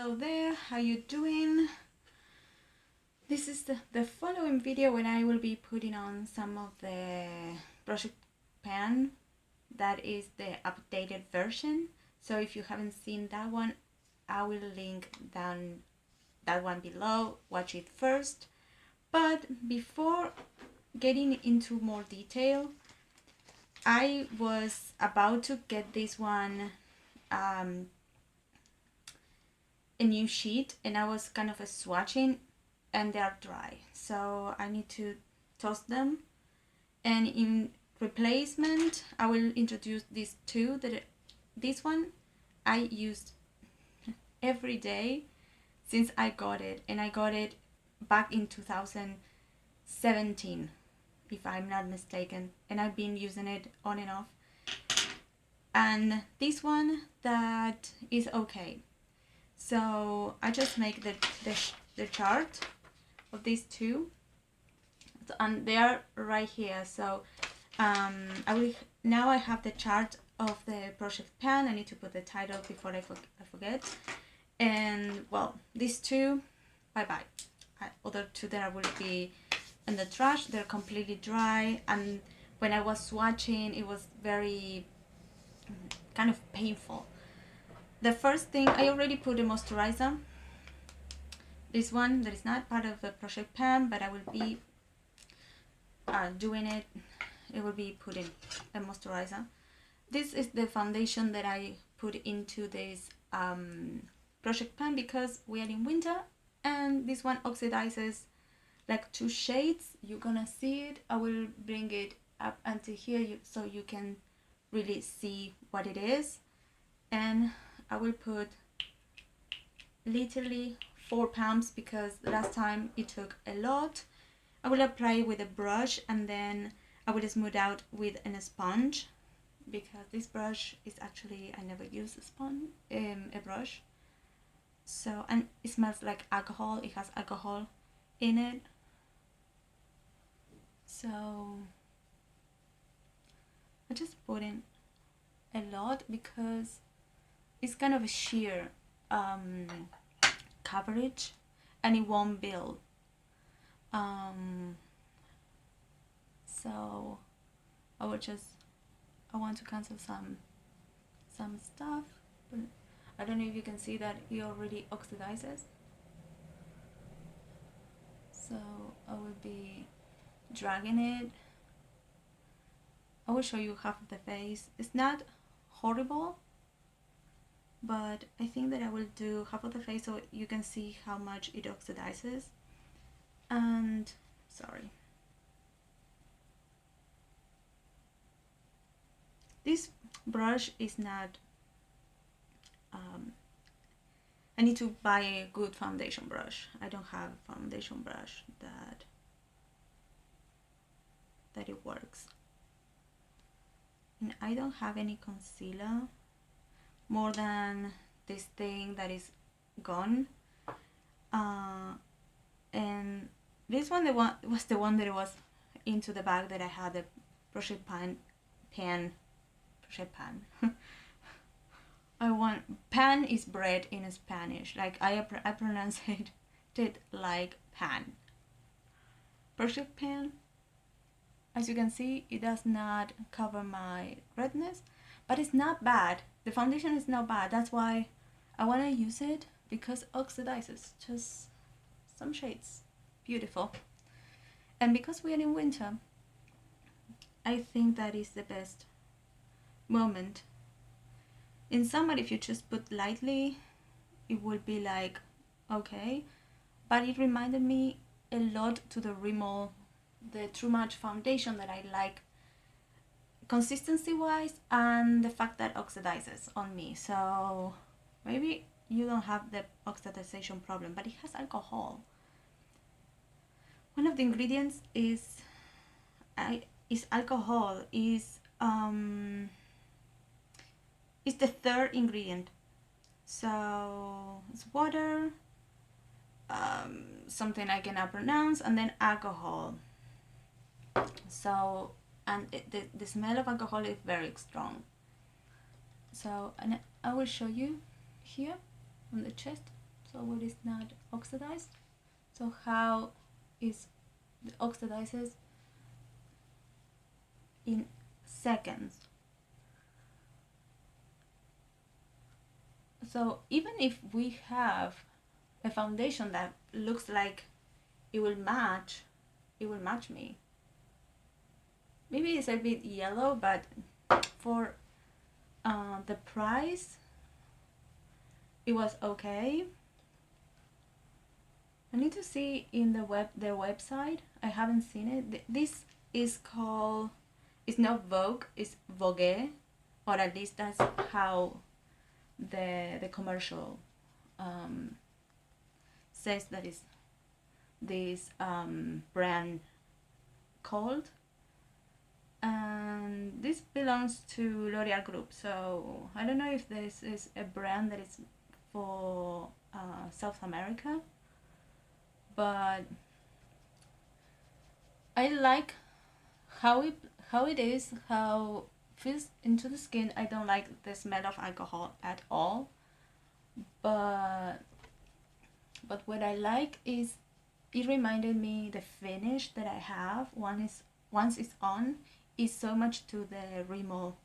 Hello there, how you doing? This is the following video when I will be putting on some of the project pan. That is the updated version. So if you haven't seen that one, I will link down that one below. Watch it first. But before getting into more detail, I was about to get this one a new sheet, and I was kind of swatching, and they are dry, so I need to toast them. And in replacement, I will introduce these two. This one I used every day since I got it, and I got it back in 2017 if I'm not mistaken, and I've been using it on and off. And this one, that is okay. So I just make the chart of these two, and they are right here. So I have the chart of the project pan. I need to put the title before I forget. And well, these two, bye bye. Other two that will be in the trash. They're completely dry, and when I was swatching, it was very kind of painful. The first thing, I already put a moisturizer. This one that is not part of the project pan, but I will be doing it. It will be putting a moisturizer. This is the foundation that I put into this project pan because we are in winter, and this one oxidizes like 2 shades. You're gonna see it. I will bring it up until here so you can really see what it is. And I will put literally 4 pumps because last time it took a lot. I will apply it with a brush, and then I will smooth out with a sponge, because this brush is actually, I never use a brush. So, and it smells like alcohol. It has alcohol in it. So I just put in a lot because it's kind of a sheer coverage, and it won't build. So I want to cancel some stuff, but I don't know if you can see that it already oxidizes. So I will be dragging it. I will show you half of the face. It's not horrible, but I think that I will do half of the face so you can see how much it oxidizes. And sorry, this brush is not I need to buy a good foundation brush. I don't have a foundation brush that it works, and I don't have any concealer more than this thing that is gone. And this one, was the one that was into the bag that I had, the project pan. Pan is bread in Spanish. Like I pronounce it like pan. Project pan, as you can see, it does not cover my redness, but it's not bad. The foundation is not bad. That's why I want to use it, because it oxidizes just some shades. Beautiful. And because we are in winter, I think that is the best moment. In summer, if you just put lightly, it would be like okay, but it reminded me a lot to the Rimmel, the Too Much foundation that I like consistency wise, and the fact that oxidizes on me. So maybe you don't have the oxidization problem, but it has alcohol. One of the ingredients is alcohol. Is the third ingredient. So it's water, something I cannot pronounce, and then alcohol. So, and the smell of alcohol is very strong. So, and I will show you here on the chest. so it is not oxidized. So how is it oxidizes in seconds. So even if we have a foundation that looks like it will match me. Maybe it's a bit yellow, but for the price, it was okay. I need to see in their website. I haven't seen it. This is called, it's not Vogue, it's Vogue, or at least that's how the commercial says that is this brand called. And this belongs to L'Oreal Group, so I don't know if this is a brand that is for South America, but I like how it is, how it feels into the skin. I don't like the smell of alcohol at all, but what I like is it reminded me the finish that I have once it's on is so much to the Rimmel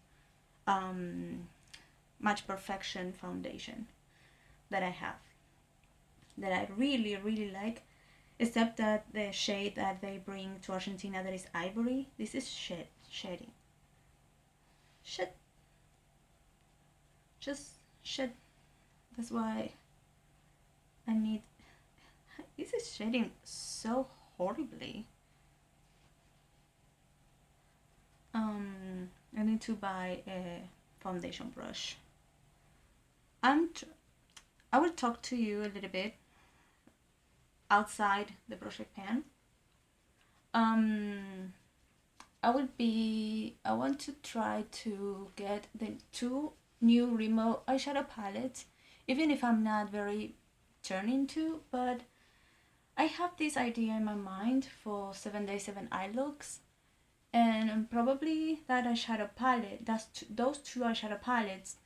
Match Perfection foundation that I have, that I really like, except that the shade that they bring to Argentina, that is ivory, this is shading. Just shit. That's why I need, this is shading so horribly. I need to buy a foundation brush. And I will talk to you a little bit outside the project pan. I want to try to get the 2 new Rimmel eyeshadow palettes, even if I'm not very turning to, but I have this idea in my mind for 7 Days 7 Eye looks, and probably that eyeshadow palette, those 2 eyeshadow palettes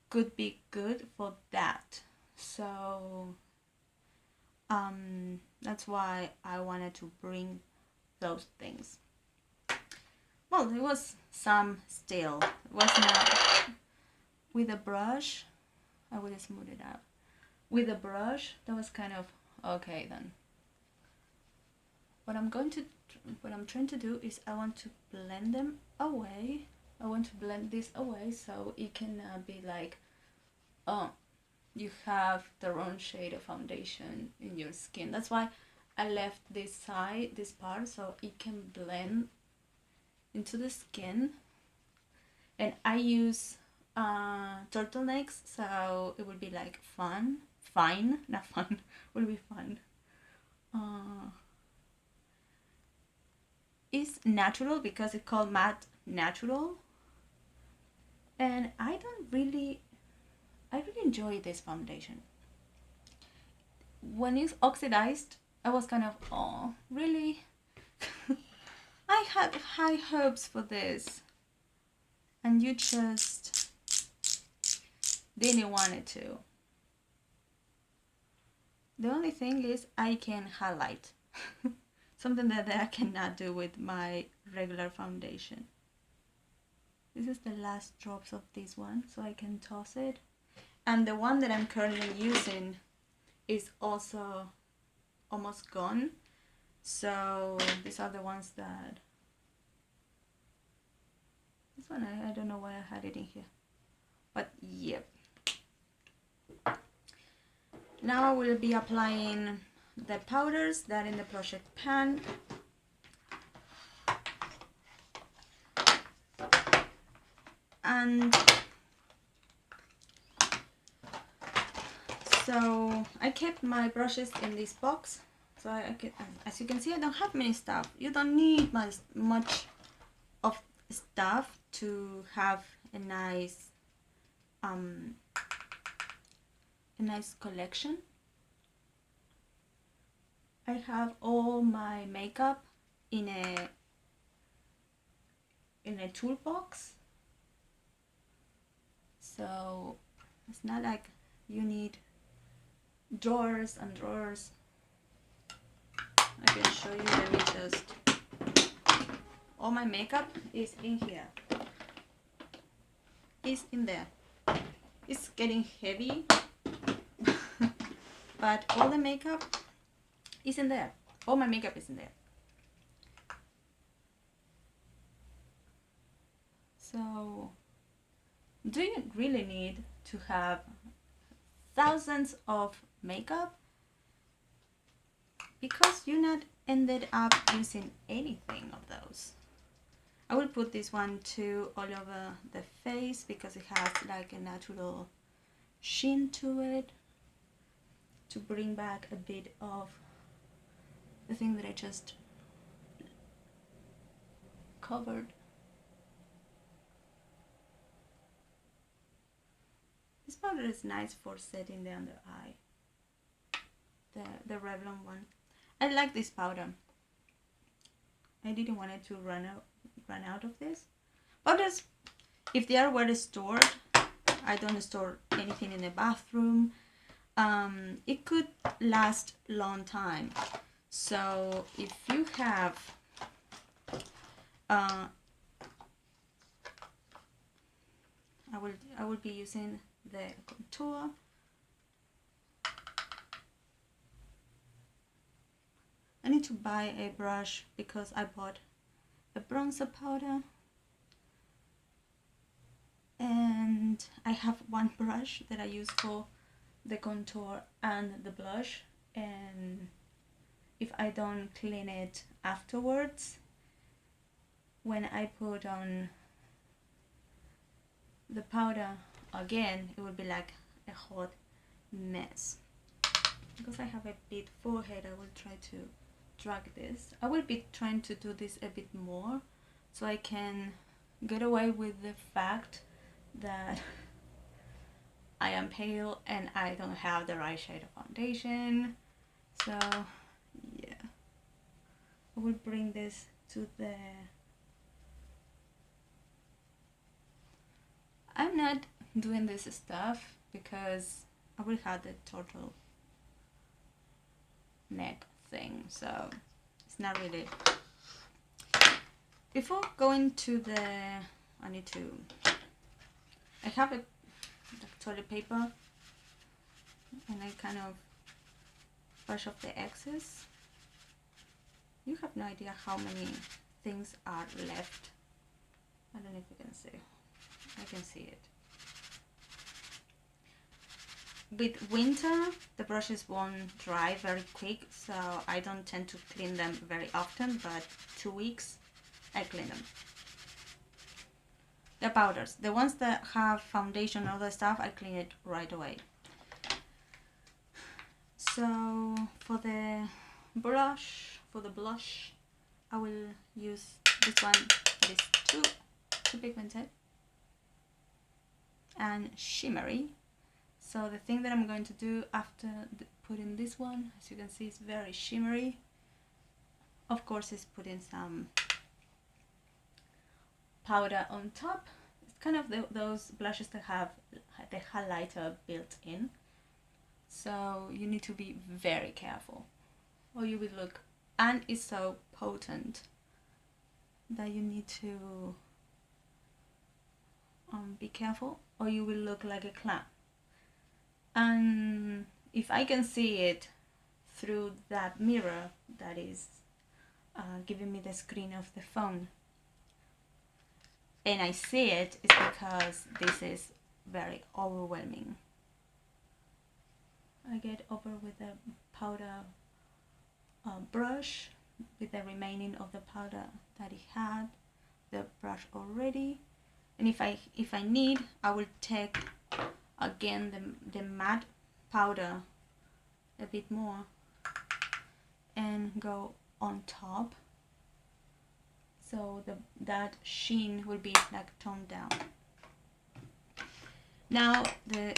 could be good for that. So that's why I wanted to bring those things. Well, there was some still. It was not with a brush. I will smooth it out. With a brush, that was kind of okay then. What I'm trying to do is I want to blend them away. I want to blend this away so it can be like, oh, you have the wrong shade of foundation in your skin. That's why I left this part, so it can blend into the skin. And I use turtlenecks, so it will be like fine, not fun, will be fun. It's natural because it's called matte natural, and I really enjoy this foundation. When it's oxidized, I was kind of, oh, really? I had high hopes for this, and you just didn't want it to. The only thing is I can highlight. Something that I cannot do with my regular foundation. This is the last drops of this one, so I can toss it. And the one that I'm currently using is also almost gone. So these are the ones that, this one I don't know why I had it in here, but yep. Now I will be applying the powders that in the project pan. And so I kept my brushes in this box, so as you can see, I don't have many stuff. You don't need much of stuff to have a nice collection. I have all my makeup in a toolbox, so it's not like you need drawers and drawers. I can show you. Let me just. All my makeup is in here. Is in there. It's getting heavy, but all the makeup is in there. All my makeup is in there. So, do you really need to have thousands of makeup? Because you not ended up using anything of those. I will put this one too all over the face because it has like a natural sheen to it to bring back a bit of the thing that I just covered. This powder is nice for setting the under eye. The Revlon one. I like this powder. I didn't want it to run out of this. Powders, if they are well stored, I don't store anything in the bathroom. It could last long time. So if you have I will be using the contour. I need to buy a brush because I bought a bronzer powder and I have one brush that I use for the contour and the blush, and if I don't clean it afterwards, when I put on the powder again, it will be like a hot mess. Because I have a big forehead, I will try to drag this. I will be trying to do this a bit more so I can get away with the fact that I am pale and I don't have the right shade of foundation. So yeah, I will bring this to the... I'm not doing this stuff because I will have the total neck thing, so it's not really... Before going to the... I have a toilet paper and I kind of brush off the excess. You have no idea how many things are left. I don't know if you can see. I can see it. With winter, the brushes won't dry very quick, so I don't tend to clean them very often, but 2 weeks I clean them. The powders, the ones that have foundation and other stuff, I clean it right away. So for the blush, I will use this one. It is too pigmented and shimmery. So the thing that I'm going to do after putting this one, as you can see, is very shimmery. Of course, it's putting some powder on top. It's kind of those blushes that have the highlighter built in. So you need to be very careful or you will look, and it's so potent that you need to be careful or you will look like a clown. And if I can see it through that mirror that is giving me the screen of the phone, and I see it, it's because this is very overwhelming. I get over with the powder brush, with the remaining of the powder that it had the brush already, and if I need, I will take again the matte powder a bit more and go on top, so that sheen will be like toned down. Now the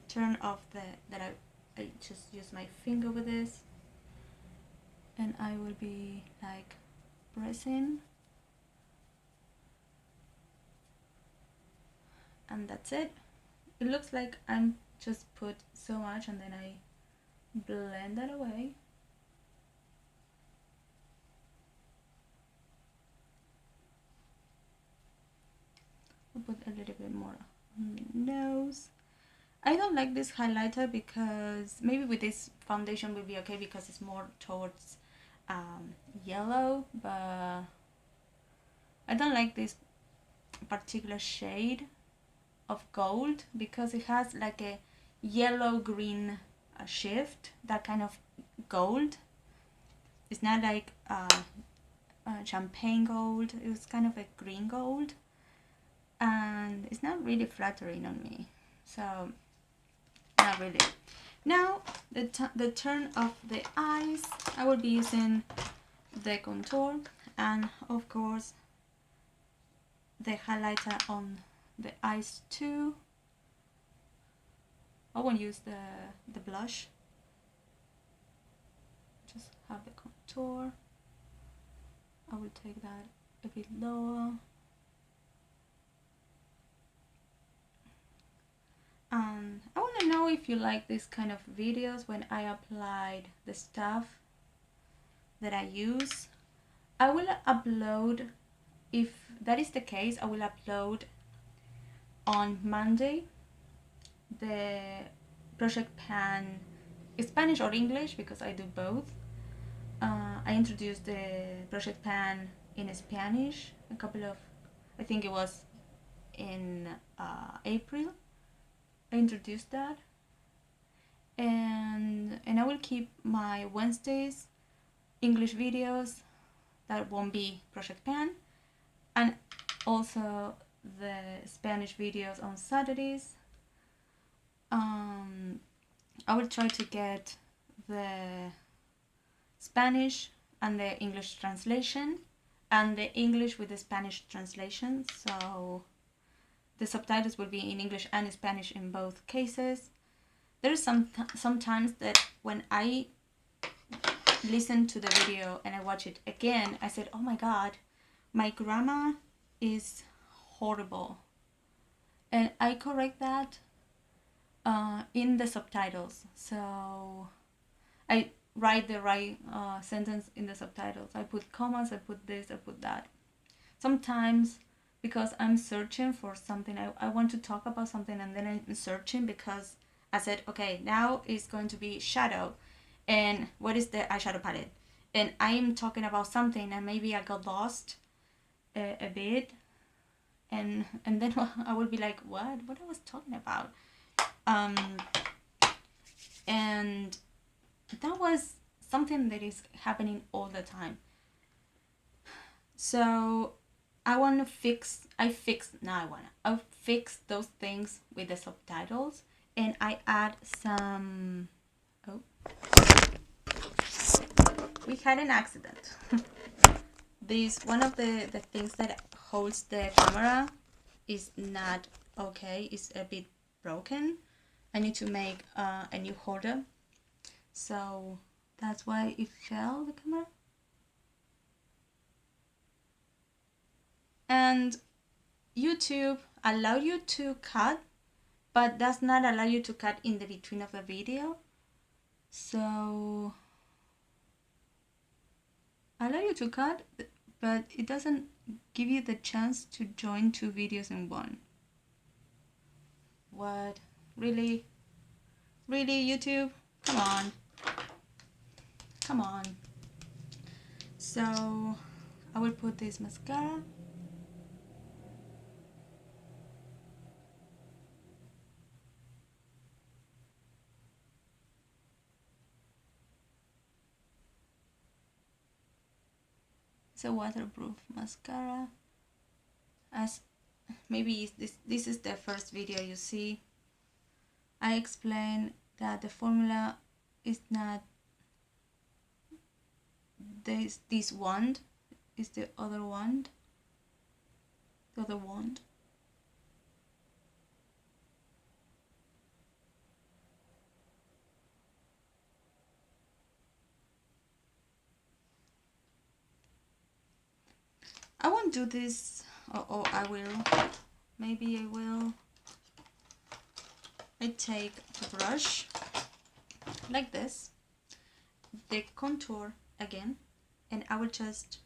turn off that I just use my finger with this, and I will be like pressing, and that's it. It looks like I'm just put so much and then I blend that away. I'll put a little bit more on the nose. I don't like this highlighter because maybe with this foundation will be okay because it's more towards yellow, but I don't like this particular shade of gold because it has like a yellow green shift, that kind of gold. It's not like champagne gold, it was kind of a green gold, and it's not really flattering on me, so not really. Now the turn of the eyes, I will be using the contour and of course the highlighter on the eyes too. I won't use the blush, just have the contour. I will take that a bit lower. And I want to know if you like this kind of videos when I applied the stuff that I use. I will upload, if that is the case, I will upload on Monday the project pan Spanish or English because I do both. I introduced the project pan in Spanish a couple of, I think it was in April. I introduced that, and I will keep my Wednesdays English videos that won't be project pan, and also the Spanish videos on Saturdays. I will try to get the Spanish and the English translation and the English with the Spanish translation, so the subtitles will be in English and Spanish in both cases. There's sometimes that when I listen to the video and I watch it again, I said, oh my god, my grammar is horrible. And I correct that in the subtitles. So I write the right sentence in the subtitles. I put commas, I put this, I put that. Sometimes because I'm searching for something, I want to talk about something, and then I'm searching because I said, okay, now it's going to be shadow, and what is the eyeshadow palette, and I'm talking about something and maybe I got lost a bit, and then I will be like, what I was talking about, and that was something that is happening all the time. So I'll fix those things with the subtitles, and I add some, oh, we had an accident. This, one of the things that holds the camera is not okay, it's a bit broken. I need to make a new holder, so that's why it fell, the camera. And YouTube allow you to cut, but does not allow you to cut in the between of the video. So allow you to cut, but it doesn't give you the chance to join two videos in one. What? Really? Really, YouTube? Come on. Come on. So I will put this mascara. It's a waterproof mascara. As maybe this is the first video you see, I explain that the formula is not this wand, is the other wand. The other wand. I won't do this, or I will. Maybe I will. I take the brush like this, the contour again, and I will just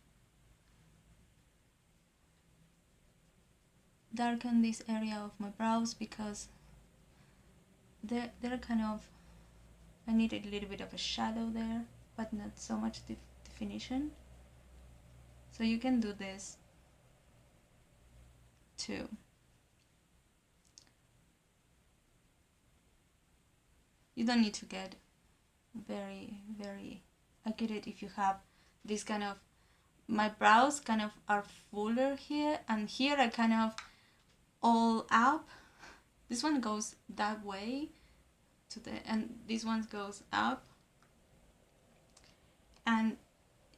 darken this area of my brows because they're kind of, I needed a little bit of a shadow there, but not so much definition. So you can do this too. You don't need to get very I get it if you have this kind of, my brows kind of are fuller here, and here are kind of all up. This one goes that way to the, and this one goes up, and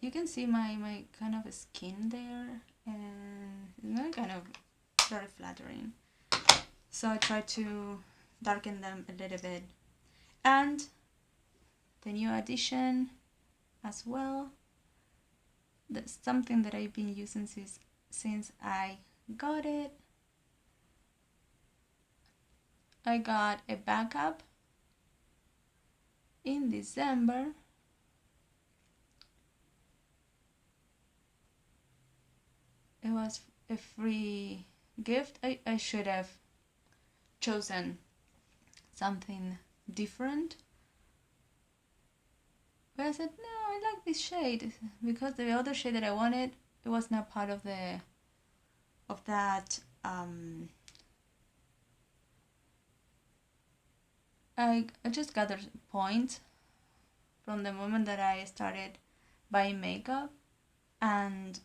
you can see my kind of skin there, and it's not kind of very flattering. So I try to darken them a little bit. And the new addition as well, that's something that I've been using since I got it. I got a backup in December. It was a free gift. I should have chosen something different, but I said no, I like this shade because the other shade that I wanted, it was not part of that I just gathered points from the moment that I started buying makeup, and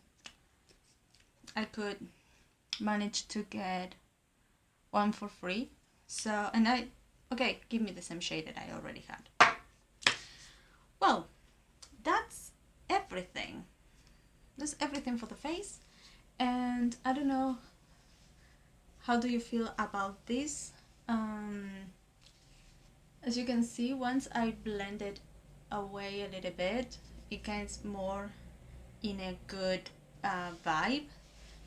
I could manage to get one for free. So, and okay, give me the same shade that I already had. Well, that's everything. That's everything for the face. And I don't know, how do you feel about this? As you can see, once I blend it away a little bit, it gets more in a good vibe.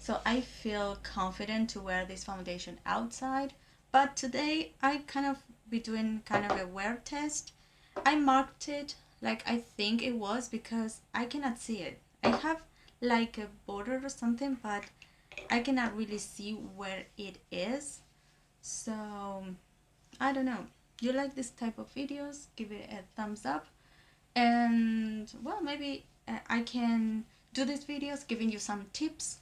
So I feel confident to wear this foundation outside. But today I kind of be doing kind of a wear test. I marked it like I think it was because I cannot see it. I have like a border or something, but I cannot really see where it is. So I don't know. You like this type of videos? Give it a thumbs up. And well, maybe I can do these videos giving you some tips,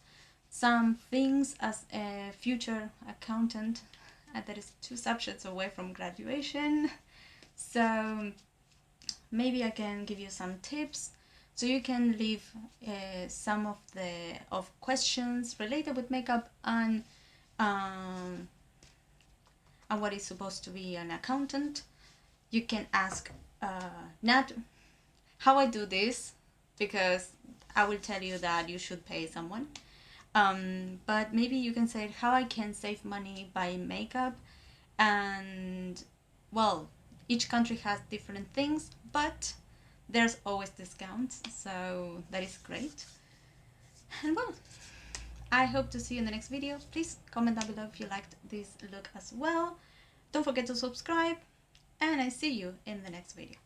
some things as a future accountant that is 2 subjects away from graduation. So maybe I can give you some tips so you can leave some of the questions related with makeup and what is supposed to be an accountant. You can ask not how I do this, because I will tell you that you should pay someone. But maybe you can say how I can save money buying makeup. And well, each country has different things, but there's always discounts, so that is great. And well, I hope to see you in the next video. Please comment down below if you liked this look as well. Don't forget to subscribe, and I see you in the next video.